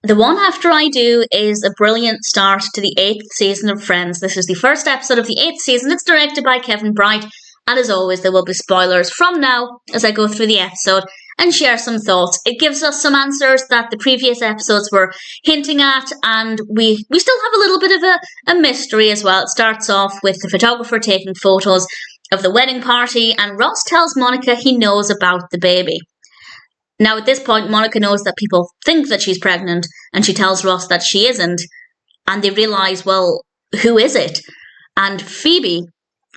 The one after I do is a brilliant start to the 8th season of Friends. This is the first episode of the 8th season. It's directed by Kevin Bright. And as always, there will be spoilers from now as I go through the episode and share some thoughts. It gives us some answers that the previous episodes were hinting at, and we still have a little bit of a mystery as well. It starts off with the photographer taking photos of the wedding party, and Ross tells Monica he knows about the baby. Now, at this point, Monica knows that people think that she's pregnant, and she tells Ross that she isn't, and they realise, well, who is it? And Phoebe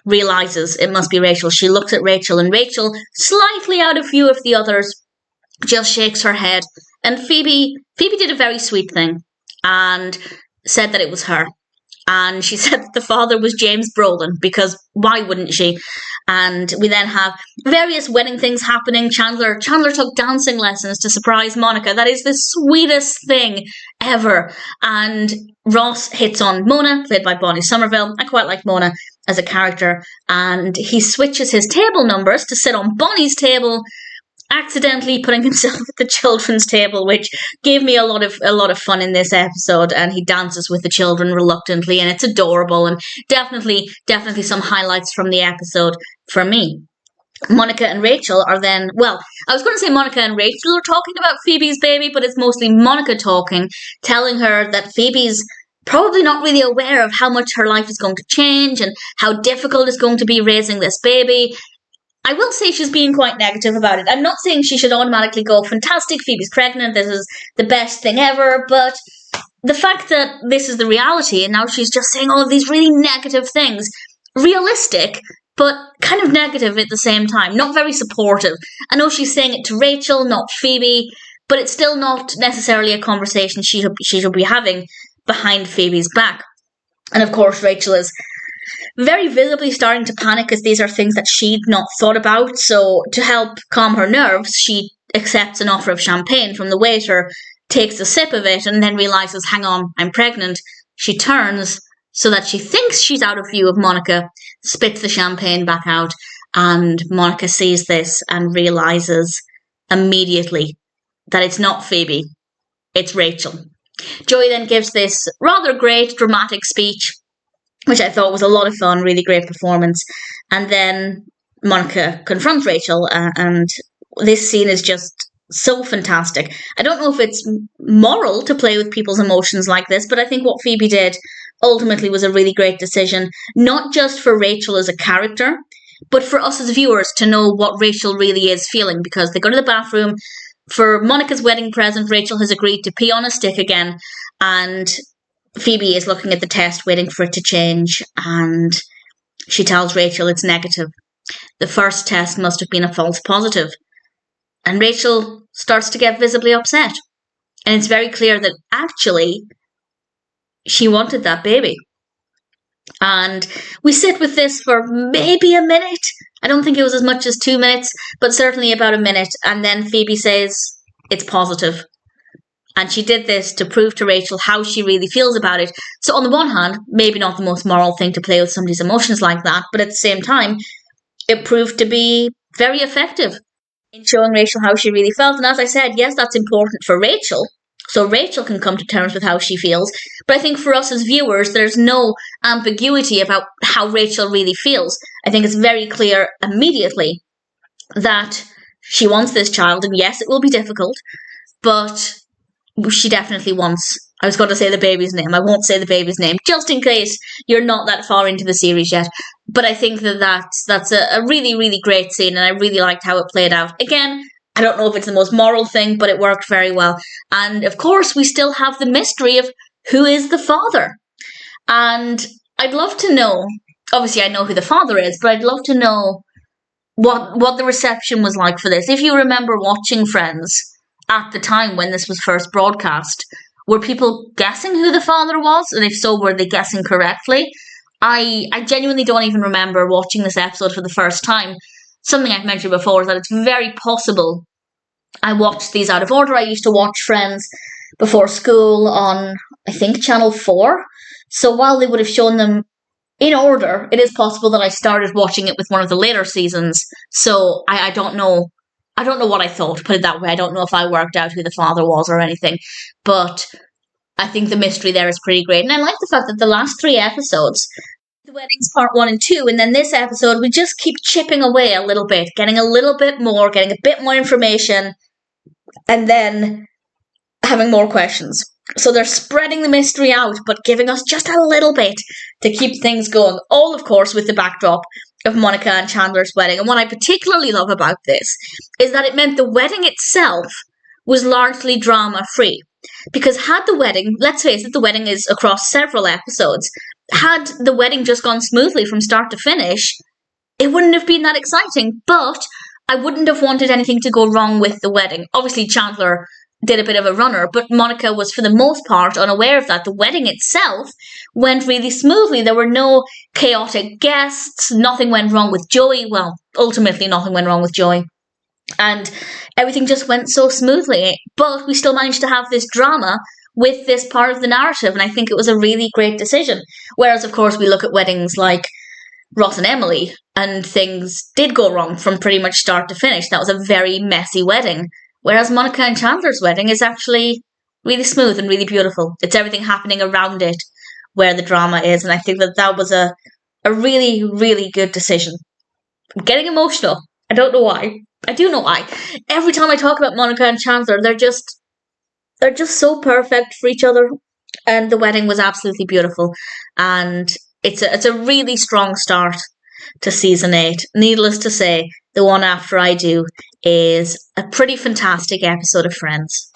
realises it must be Rachel. She looks at Rachel, and Rachel, slightly out of view of the others, just shakes her head. And Phoebe did a very sweet thing and said that it was her. And she said that the father was James Brolin, because why wouldn't she? And we then have various wedding things happening. Chandler took dancing lessons to surprise Monica. That is the sweetest thing ever. And Ross hits on Mona, played by Bonnie Somerville. I quite like Mona as a character. And he switches his table numbers to sit on Bonnie's table, accidentally putting himself at the children's table, which gave me a lot of fun in this episode. And he dances with the children reluctantly, and it's adorable, and definitely some highlights from the episode for me. Monica and Rachel are then, well, I was going to say Monica and Rachel are talking about Phoebe's baby, but it's mostly Monica talking, telling her that Phoebe's probably not really aware of how much her life is going to change and how difficult it's going to be raising this baby. I will say she's being quite negative about it. I'm not saying she should automatically go, fantastic, Phoebe's pregnant, this is the best thing ever, but the fact that this is the reality and now she's just saying all of these really negative things, realistic, but kind of negative at the same time, not very supportive. I know she's saying it to Rachel, not Phoebe, but it's still not necessarily a conversation she should be having behind Phoebe's back. And of course, Rachel is very visibly starting to panic, as these are things that she'd not thought about. So to help calm her nerves, she accepts an offer of champagne from the waiter, takes a sip of it, and then realises, hang on, I'm pregnant. She turns so that she thinks she's out of view of Monica, spits the champagne back out, and Monica sees this and realises immediately that it's not Phoebe, it's Rachel. Joey then gives this rather great dramatic speech, which I thought was a lot of fun, really great performance. And then Monica confronts Rachel, and this scene is just so fantastic. I don't know if it's moral to play with people's emotions like this, but I think what Phoebe did ultimately was a really great decision, not just for Rachel as a character, but for us as viewers to know what Rachel really is feeling, because they go to the bathroom. For Monica's wedding present, Rachel has agreed to pee on a stick again, and Phoebe is looking at the test, waiting for it to change, and she tells Rachel it's negative. The first test must have been a false positive. And Rachel starts to get visibly upset. And it's very clear that actually she wanted that baby. And we sit with this for maybe a minute. I don't think it was as much as 2 minutes, but certainly about a minute. And then Phoebe says it's positive. And she did this to prove to Rachel how she really feels about it. So on the one hand, maybe not the most moral thing to play with somebody's emotions like that, but at the same time, it proved to be very effective in showing Rachel how she really felt. And as I said, yes, that's important for Rachel, so Rachel can come to terms with how she feels. But I think for us as viewers, there's no ambiguity about how Rachel really feels. I think it's very clear immediately that she wants this child, and yes, it will be difficult, but she definitely wants, I was going to say the baby's name. I won't say the baby's name, just in case you're not that far into the series yet. But I think that's a really, really great scene, and I really liked how it played out. Again, I don't know if it's the most moral thing, but it worked very well. And of course, we still have the mystery of who is the father. And I'd love to know, obviously I know who the father is, but I'd love to know what the reception was like for this. If you remember watching Friends at the time when this was first broadcast, were people guessing who the father was? And if so, were they guessing correctly? I genuinely don't even remember watching this episode for the first time. Something I've mentioned before is that it's very possible I watched these out of order. I used to watch Friends before school on, I think, Channel 4. So while they would have shown them in order, it is possible that I started watching it with one of the later seasons. So I don't know I don't know what I thought, put it that way. I don't know if I worked out who the father was or anything, but I think the mystery there is pretty great. And I like the fact that the last 3 episodes, the weddings part 1 and 2, and then this episode, we just keep chipping away a little bit, getting a little bit more, getting a bit more information, and then having more questions. So they're spreading the mystery out, but giving us just a little bit to keep things going. All, of course, with the backdrop of Monica and Chandler's wedding. And what I particularly love about this is that it meant the wedding itself was largely drama-free. Because had the wedding, let's face it, the wedding is across several episodes, had the wedding just gone smoothly from start to finish, it wouldn't have been that exciting. But I wouldn't have wanted anything to go wrong with the wedding. Obviously, Chandler did a bit of a runner, but Monica was for the most part unaware of that. The wedding itself went really smoothly. There were no chaotic guests. Nothing went wrong with Joey. Well, ultimately nothing went wrong with Joey. And everything just went so smoothly. But we still managed to have this drama with this part of the narrative, and I think it was a really great decision. Whereas, of course, we look at weddings like Ross and Emily, and things did go wrong from pretty much start to finish. That was a very messy wedding. Whereas Monica and Chandler's wedding is actually really smooth and really beautiful. It's everything happening around it where the drama is. And I think that was a really, really good decision. I'm getting emotional. I don't know why. I do know why. Every time I talk about Monica and Chandler, they're just so perfect for each other. And the wedding was absolutely beautiful. And it's a really strong start to season 8. Needless to say, the one after I do is a pretty fantastic episode of Friends.